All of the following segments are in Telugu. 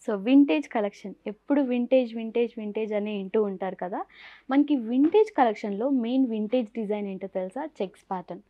సో వింటేజ్ కలెక్షన్ ఎప్పుడు వింటేజ్ వింటేజ్ వింటేజ్ అని వింటూ ఉంటారు కదా. మనకి వింటేజ్ కలెక్షన్లో మెయిన్ వింటేజ్ డిజైన్ ఏంటో తెలుసా? Checks pattern.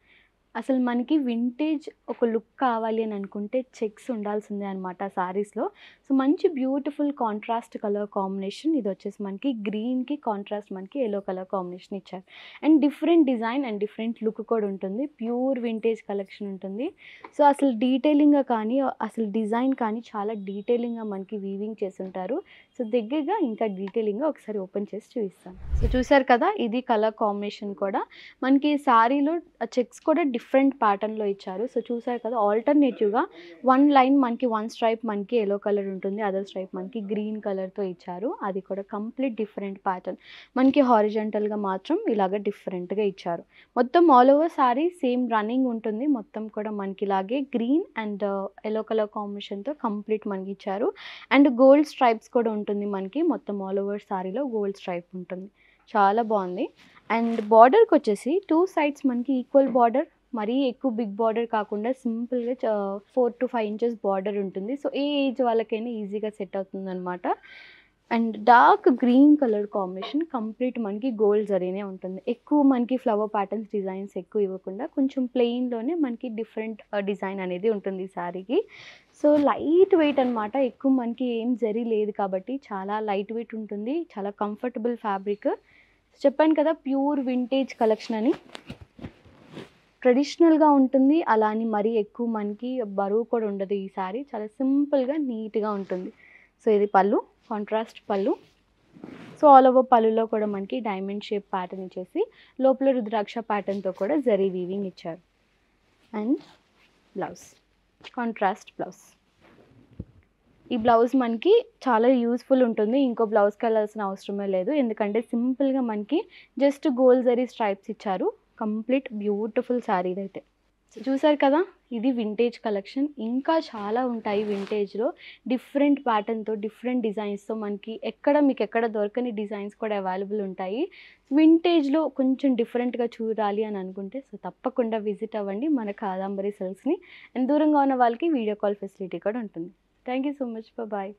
అసలు మనకి వింటేజ్ ఒక లుక్ కావాలి అని అనుకుంటే చెక్స్ ఉండాల్సిందే అనమాట శారీస్లో. సో మంచి బ్యూటిఫుల్ కాంట్రాస్ట్ కలర్ కాంబినేషన్. ఇది వచ్చేసి మనకి గ్రీన్కి కాంట్రాస్ట్ మనకి ఎల్లో కలర్ కాంబినేషన్ ఇచ్చారు. And different design and different look కూడా ఉంటుంది. ప్యూర్ వింటేజ్ కలెక్షన్ ఉంటుంది. సో అసలు డీటెయిలింగ్గా కానీ అసలు డిజైన్ కానీ చాలా డీటెయిలింగ్గా మనకి వీవింగ్ చేసి ఉంటారు. సో దగ్గరగా ఇంకా డీటెయిలింగ్గా ఒకసారి ఓపెన్ చేసి చూపిస్తాను. సో చూసారు కదా, ఇది కలర్ కాంబినేషన్ కూడా మనకి శారీలో చెక్స్ కూడా డిఫరెంట్ ప్యాటర్న్లో ఇచ్చారు. సో చూసారు కదా, ఆల్టర్నేటివ్గా వన్ లైన్ మనకి వన్ స్ట్రైప్ మనకి ఎల్లో కలర్ ఉంటుంది, అదర్ స్ట్రైప్ మనకి గ్రీన్ కలర్తో ఇచ్చారు. అది కూడా కంప్లీట్ డిఫరెంట్ ప్యాటర్న్. మనకి హారిజంటల్గా మాత్రం ఇలాగ డిఫరెంట్గా ఇచ్చారు. మొత్తం all over sari same running ఉంటుంది. మొత్తం కూడా మనకి ఇలాగే గ్రీన్ అండ్ ఎల్లో కలర్ కాంబినేషన్తో కంప్లీట్ మనకి ఇచ్చారు. అండ్ గోల్డ్ స్ట్రైప్స్ కూడా ఉంటుంది మనకి. మొత్తం ఆల్ ఓవర్ శారీలో గోల్డ్ స్ట్రైప్ ఉంటుంది. చాలా బాగుంది. అండ్ బార్డర్కి వచ్చేసి టూ సైడ్స్ మనకి ఈక్వల్ బార్డర్, మరీ ఎక్కువ బిగ్ బార్డర్ కాకుండా సింపుల్గా 4 to 5 ఇంచెస్ బార్డర్ ఉంటుంది. సో ఏ ఏజ్ వాళ్ళకైనా ఈజీగా సెట్ అవుతుంది అనమాట. And dark green colour combination complete మనకి గోల్డ్ జరీనే ఉంటుంది. ఎక్కువ మనకి ఫ్లవర్ ప్యాటర్న్స్ డిజైన్స్ ఎక్కువ ఇవ్వకుండా కొంచెం ప్లెయిన్లోనే మనకి డిఫరెంట్ డిజైన్ అనేది ఉంటుంది ఈ శారీకి. సో లైట్ వెయిట్ అనమాట. ఎక్కువ మనకి ఏం జరీ లేదు కాబట్టి చాలా లైట్ వెయిట్ ఉంటుంది. చాలా కంఫర్టబుల్ ఫ్యాబ్రిక్. చెప్పాను కదా ప్యూర్ వింటేజ్ కలెక్షన్ అని. ట్రెడిషనల్గా ఉంటుంది, అలా అని మరీ ఎక్కువ మనకి బరువు కూడా ఉండదు. ఈ శారీ చాలా సింపుల్గా నీట్గా ఉంటుంది. సో ఇది పళ్ళు, కాంట్రాస్ట్ పళ్ళు. సో ఆల్ ఓవర్ పళ్ళులో కూడా మనకి డైమండ్ షేప్ ప్యాటర్న్ ఇచ్చేసి లోపల రుద్రాక్ష ప్యాటర్న్తో కూడా జరీ వీవింగ్ ఇచ్చారు. And blouse, contrast blouse. ఈ బ్లౌజ్ మనకి చాలా యూస్ఫుల్ ఉంటుంది. ఇంకో బ్లౌజ్కి వెళ్ళాల్సిన అవసరమే లేదు, ఎందుకంటే సింపుల్గా మనకి జస్ట్ గోల్డ్ జరీ స్ట్రైప్స్ ఇచ్చారు. కంప్లీట్ బ్యూటిఫుల్ శారీ అయితే. చూసారు కదా, ఇది వింటేజ్ కలెక్షన్. ఇంకా చాలా ఉంటాయి వింటేజ్లో డిఫరెంట్ ప్యాటర్న్తో డిఫరెంట్ డిజైన్స్తో. మనకి మీకు ఎక్కడ దొరకని డిజైన్స్ కూడా అవైలబుల్ ఉంటాయి. వింటేజ్లో కొంచెం డిఫరెంట్గా చూడాలి అని అనుకుంటే సో తప్పకుండా విజిట్ అవ్వండి మన కాదంబరి సిల్క్స్ని. అండ్ దూరంగా ఉన్న వాళ్ళకి వీడియో కాల్ ఫెసిలిటీ కూడా ఉంటుంది. Thank you so much. Bye.